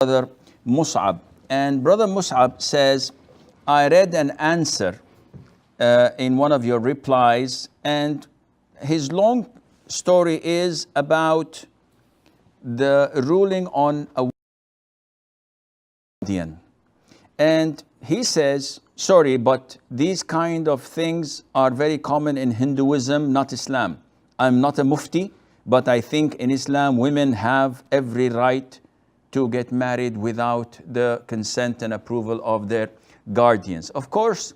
brother Mus'ab. And brother Mus'ab says, I read an answer in one of your replies, and his long story is about the ruling on a guardian. And he says, sorry, but these kind of things are very common in Hinduism, not Islam. I'm not a mufti, but I think in Islam women have every right to get married without the consent and approval of their guardians. Of course,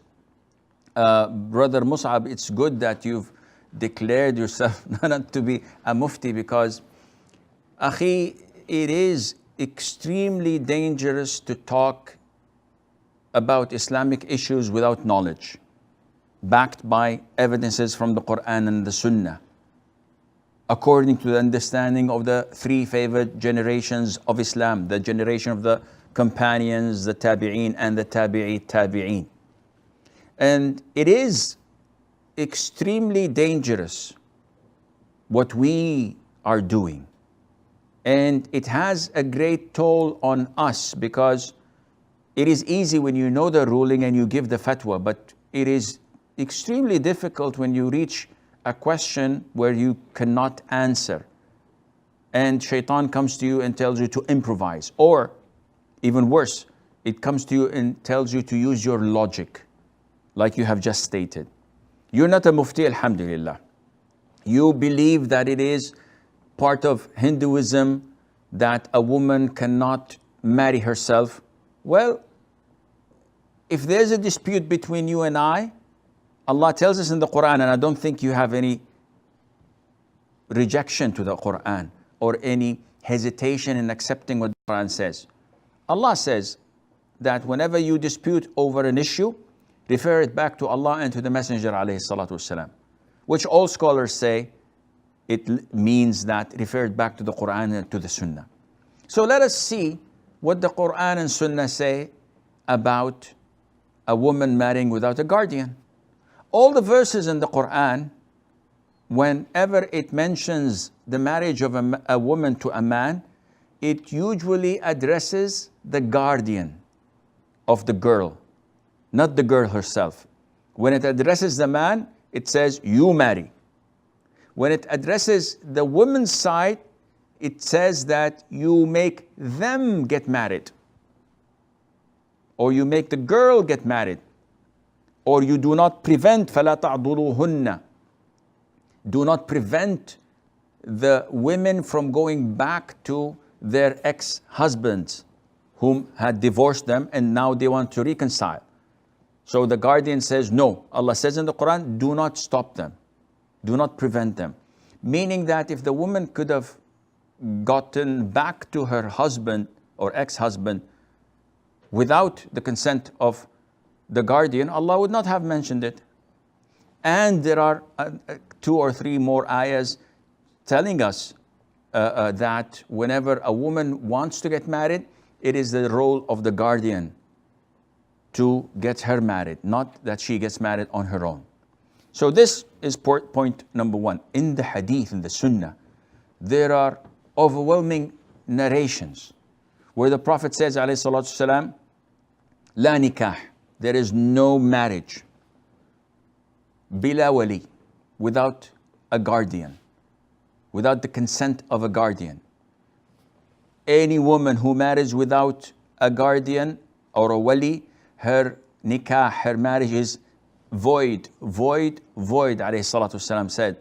brother Mus'ab, it's good that you've declared yourself not to be a mufti, because akhi, it is extremely dangerous to talk about Islamic issues without knowledge, backed by evidences from the Quran and the Sunnah, according to the understanding of the three favored generations of Islam, the generation of the companions, the tabi'een, and the tabi'een. And it is extremely dangerous what we are doing. And it has a great toll on us, because it is easy when you know the ruling and you give the fatwa, but it is extremely difficult when you reach a question where you cannot answer. And shaitan comes to you and tells you to improvise. Or even worse, it comes to you and tells you to use your logic, like you have just stated. You're not a mufti, alhamdulillah. You believe that it is part of Hinduism that a woman cannot marry herself. Well, if there's a dispute between you and I, Allah tells us in the Quran, and I don't think you have any rejection to the Quran or any hesitation in accepting what the Quran says. Allah says that whenever you dispute over an issue, refer it back to Allah and to the Messenger alayhi salatu wasalam, which all scholars say it means that refer it back to the Quran and to the Sunnah. So let us see what the Quran and Sunnah say about a woman marrying without a guardian. All the verses in the Quran, whenever it mentions the marriage of a woman to a man, it usually addresses the guardian of the girl, not the girl herself. When it addresses the man, it says, you marry. When it addresses the woman's side, it says that you make them get married, or you make the girl get married, or you do not prevent, فَلَا تَعْضُلُوهُنَّ. Do not prevent the women from going back to their ex-husbands whom had divorced them and now they want to reconcile. So the guardian says, no. Allah says in the Quran, do not stop them. Do not prevent them. Meaning that if the woman could have gotten back to her husband or ex-husband without the consent of the guardian, Allah would not have mentioned it. And there are 2 or 3 more ayahs telling us that whenever a woman wants to get married, it is the role of the guardian to get her married, not that she gets married on her own. So this is point number 1. In the hadith, in the sunnah, there are overwhelming narrations where the Prophet says, alayhi salatu wasalam, la nikah, there is no marriage, bila wali, without a guardian, without the consent of a guardian. Any woman who marries without a guardian or a wali, her nikah, her marriage is void, void, void, alayhi salatu wasalam said.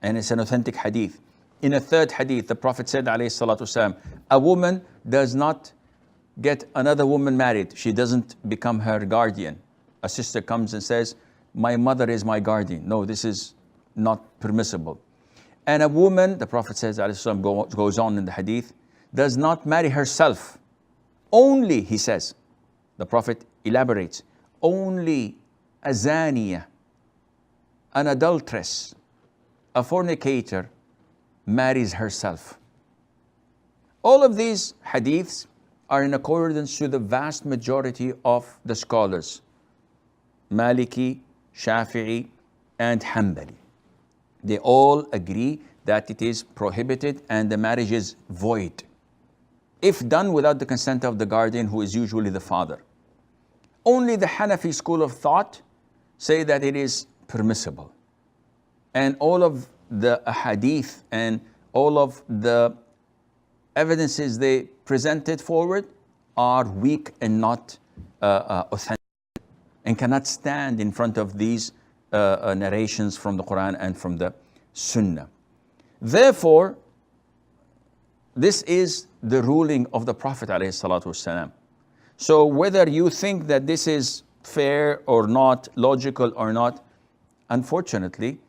And it's an authentic hadith. In a third hadith, the Prophet said, alayhi salatu wasalam, a woman does not get another woman married. She doesn't become her guardian. A sister comes and says, my mother is my guardian. No, this is not permissible. And a woman, the Prophet says, alayhi salatu wasalam, goes on in the hadith, does not marry herself. Only, he says, the Prophet elaborates, only a zaniya, an adulteress, a fornicator marries herself. All of these hadiths are in accordance to the vast majority of the scholars, Maliki, Shafi'i, and Hanbali. They all agree that it is prohibited and the marriage is void. if done without the consent of the guardian, who is usually the father. Only the Hanafi school of thought say that it is permissible. And all of the ahadith and all of the evidences they presented forward are weak and not authentic, and cannot stand in front of these narrations from the Quran and from the Sunnah. Therefore, this is the ruling of the Prophet ﷺ. So whether you think that this is fair or not, logical or not, unfortunately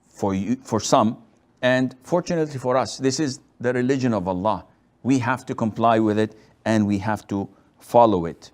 for you, for some, and fortunately for us, this is the religion of Allah. We have to comply with it and we have to follow it.